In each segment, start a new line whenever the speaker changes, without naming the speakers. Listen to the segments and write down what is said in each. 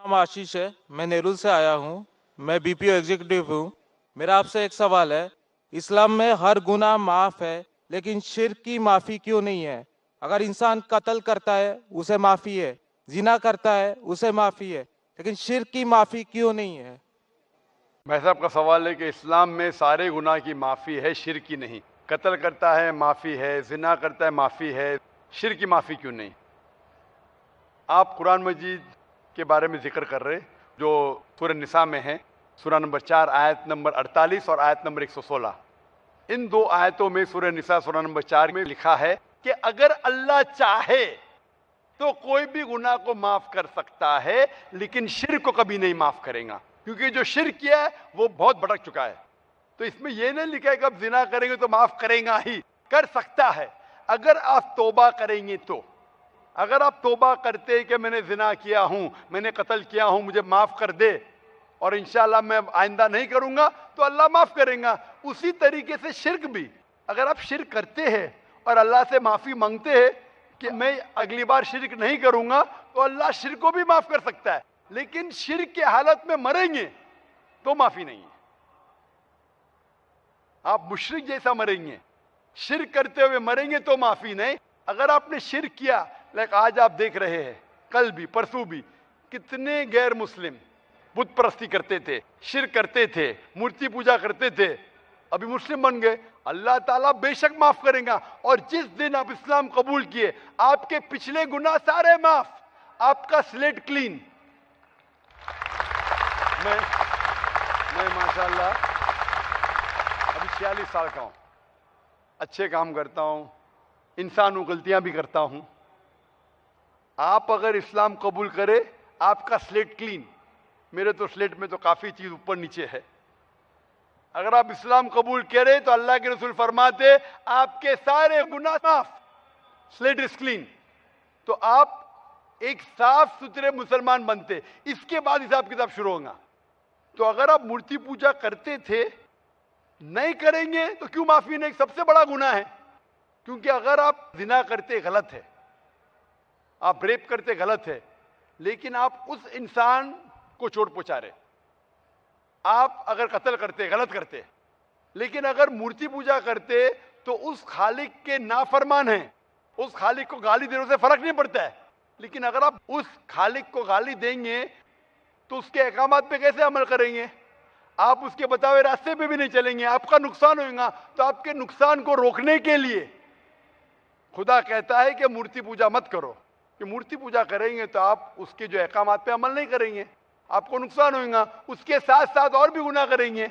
नाम आशीष है। मैं नेरुल से आया हूँ। मैं बीपीओ एग्जीक्यूटिव हूँ। मेरा आपसे एक सवाल है। इस्लाम में हर गुनाह माफ है, लेकिन शिर्क की माफी क्यों नहीं है? अगर इंसान कत्ल करता है उसे माफी है, जिना करता है उसे माफी है, लेकिन शिर्क की माफी क्यों नहीं है?
भाई साहब का सवाल है कि इस्लाम में सारे गुनाह की माफ़ी है, शिर्क की नहीं। कत्ल करता है माफ़ी है, जिना करता है माफ़ी है, शिर्क की माफ़ी क्यों नहीं? आप कुरान मजीद के बारे में जिक्र कर रहे जो सूरह निसा में है, सूरह नंबर 4 आयत नंबर 48 और आयत नंबर 116। इन दो आयतों में सूरह निसा सूरह नंबर 4 में लिखा है कि अगर अल्लाह चाहे तो कोई भी गुनाह को माफ कर सकता है, लेकिन शिर्क को कभी नहीं माफ करेगा, क्योंकि जो शिर्क किया है वो बहुत भटक चुका है। तो इसमें यह नहीं लिखा है कि अब जिना करेंगे तो माफ करेगा ही, कर सकता है अगर आप तौबा करेंगे तो। अगर आप तौबा करते कि मैंने जिना किया हूं, मैंने कत्ल किया हूं, मुझे माफ कर दे और इंशाअल्लाह मैं आइंदा नहीं करूंगा, तो अल्लाह माफ करेगा। उसी तरीके से शिर्क भी, अगर आप शिर्क करते हैं और अल्लाह से माफी मांगते हैं कि मैं अगली बार शिर्क नहीं करूंगा, तो अल्लाह शिर्क को भी माफ कर सकता है। लेकिन शिर्क की हालत में मरेंगे तो माफी नहीं है। आप मुशरिक जैसा मरेंगे, शिर्क करते हुए मरेंगे तो माफी नहीं। अगर आपने शिर्क किया, लाइक आज आप देख रहे हैं, कल भी परसों भी कितने गैर मुस्लिम बुत परस्ती करते थे, शिर्क करते थे, मूर्ति पूजा करते थे, अभी मुस्लिम बन गए। अल्लाह ताला बेशक माफ करेगा। और जिस दिन आप इस्लाम कबूल किए, आपके पिछले गुनाह सारे माफ, आपका स्लेट क्लीन। मैं माशाल्लाह अभी 46 साल का हूं, अच्छे काम करता हूं, इंसान हूं, गलतियां भी करता हूं। आप अगर इस्लाम कबूल करें, आपका स्लेट क्लीन। मेरे तो स्लेट में तो काफी चीज ऊपर नीचे है। अगर आप इस्लाम कबूल करें तो अल्लाह के रसूल फरमाते आपके सारे गुनाह माफ, स्लेट इज क्लीन। तो आप एक साफ सुथरे मुसलमान बनते, इसके बाद हिसाब किताब शुरू होगा। तो अगर आप मूर्ति पूजा करते थे, नहीं करेंगे तो क्यों माफी नहीं? सबसे बड़ा गुनाह है। क्योंकि अगर आप जिना करते गलत है, आप रेप करते गलत है, लेकिन आप उस इंसान को चोट पहुंचा रहे। आप अगर कत्ल करते गलत करते, लेकिन अगर मूर्ति पूजा करते तो उस खालिक के नाफरमान हैं, उस खालिक को गाली देने से फर्क नहीं पड़ता है। लेकिन अगर आप उस खालिक को गाली देंगे तो उसके अहकामात पे कैसे अमल करेंगे? आप उसके बताए रास्ते पे भी नहीं चलेंगे, आपका नुकसान होगा। तो आपके नुकसान को रोकने के लिए खुदा कहता है कि मूर्ति पूजा मत करो। कि मूर्ति पूजा करेंगे तो आप उसके जो अहकामात पे अमल नहीं करेंगे, आपको नुकसान होगा। उसके साथ साथ और भी गुनाह करेंगे।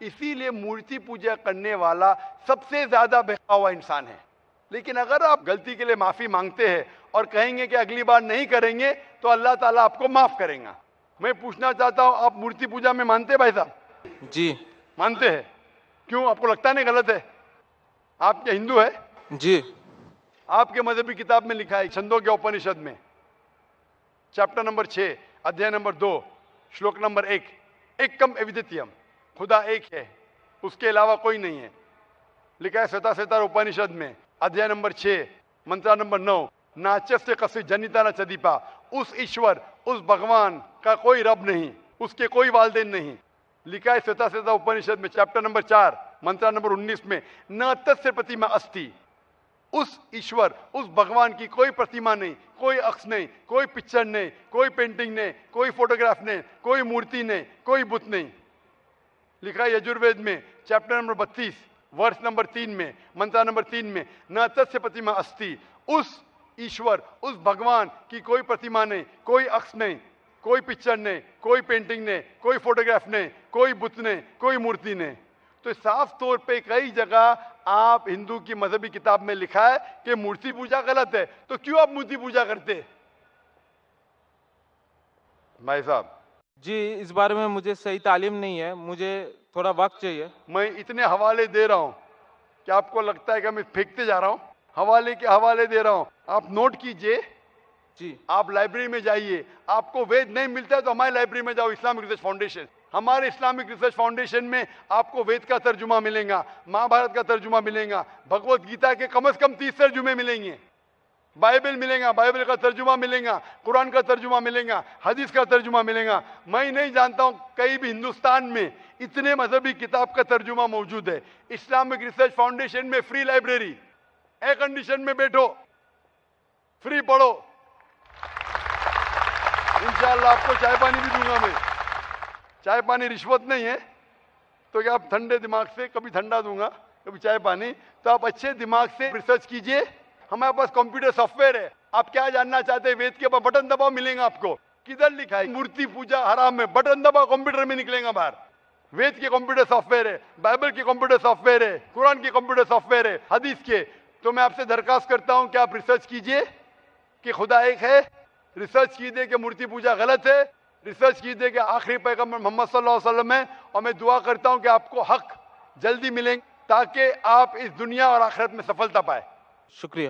इसीलिए मूर्ति पूजा करने वाला सबसे ज्यादा बहका हुआ इंसान है। लेकिन अगर आप गलती के लिए माफी मांगते हैं और कहेंगे कि अगली बार नहीं करेंगे, तो अल्लाह ताला आपको माफ करेगा। मैं पूछना चाहता हूं, आप मूर्ति पूजा में मानते हैं भाई साहब?
जी
मानते हैं। क्यों, आपको लगता नहीं गलत है? आप क्या हिंदू है?
जी।
आपके मजहबी किताब में लिखा है, छंदोग्य उपनिषद में चैप्टर नंबर 6 अध्याय नंबर 2 श्लोक नंबर 1, एकम अद्वितीयम, खुदा एक है, उसके अलावा कोई नहीं है। लिखा है श्वेता उपनिषद में अध्याय नंबर 6 मंत्र नंबर 9, नाचस्य कस्य जनिता न चदीपा, उस ईश्वर, उस भगवान का कोई रब नहीं, उसके कोई वालदेन नहीं। लिखा है श्वेता उपनिषद में चैप्टर नंबर 4 मंत्र नंबर 19 में, न तस्य प्रतिमा अस्ति, उस ईश्वर, उस भगवान की कोई प्रतिमा नहीं, कोई अक्ष नहीं, कोई पिक्चर नहीं, कोई पेंटिंग नहीं, कोई फोटोग्राफ नहीं, कोई मूर्ति नहीं, कोई बुत नहीं। लिखा है यजुर्वेद में चैप्टर नंबर 32 वर्ष नंबर 3 में मंत्र नंबर 3 में, न तस्य प्रतिमा अस्ति, उस ईश्वर, उस भगवान की कोई प्रतिमा नहीं, कोई अक्ष नहीं, कोई पिक्चर नहीं, कोई पेंटिंग नहीं, कोई फोटोग्राफ नहीं, कोई बुत नहीं, कोई मूर्ति नहीं। तो साफ तौर पे कई जगह आप हिंदू की मजहबी किताब में लिखा है कि मूर्ति पूजा गलत है, तो क्यों आप मूर्ति पूजा करते? भाई साहब
जी, इस बारे में मुझे सही तालीम नहीं है, मुझे थोड़ा वक्त चाहिए।
मैं इतने हवाले दे रहा हूं कि आपको लगता है कि मैं फेंकते जा रहा हूं। हवाले के हवाले दे रहा हूं, आप नोट कीजिए।
जी।
आप लाइब्रेरी में जाइए, आपको वेद नहीं मिलता है तो हमारी लाइब्रेरी में जाओ, इस्लामिक रिसर्च फाउंडेशन। हमारे इस्लामिक रिसर्च फाउंडेशन में आपको वेद का तर्जुमा मिलेगा, महाभारत का तर्जुमा मिलेगा, भगवत गीता के कम से कम 30 तर्जुमे मिलेंगे। बाइबल मिलेगा, बाइबल का तर्जुमा मिलेगा, कुरान का तर्जुमा मिलेगा, हदीस का तर्जुमा मिलेगा। मैं नहीं जानता हूं कहीं भी हिंदुस्तान में इतने मजहबी किताब का तर्जुमा मौजूद है। इस्लामिक रिसर्च फाउंडेशन में फ्री लाइब्रेरी, एयर कंडीशन में बैठो, फ्री पढ़ो। इंशाअल्लाह आपको चाय पानी भी दूंगा मैं। चाय पानी रिश्वत नहीं है, तो क्या आप ठंडे दिमाग से, कभी ठंडा दूंगा कभी चाय पानी, तो आप अच्छे दिमाग से रिसर्च कीजिए। हमारे पास कंप्यूटर सॉफ्टवेयर है, आप क्या जानना चाहते हैं वेद के ऊपर बटन दबाओ, मिलेगा आपको। किधर लिखा है मूर्ति पूजा हराम है, बटन दबाओ कंप्यूटर में निकलेगा बाहर। वेद के कंप्यूटर सॉफ्टवेयर है, बाइबल के कंप्यूटर सॉफ्टवेयर है, कुरान के कंप्यूटर सॉफ्टवेयर है, हदीस के। तो मैं आपसे दरखास्त करता हूं कि आप रिसर्च कीजिए कि खुदा एक है, रिसर्च कीजिए कि मूर्ति पूजा गलत है, रिसर्च कीजिए कि आखिरी पैगंबर मोहम्मद सल्लल्लाहु अलैहि वसल्लम है। और मैं दुआ करता हूं कि आपको हक जल्दी मिलेंगे ताकि आप इस दुनिया और आखिरत में सफलता पाए।
शुक्रिया।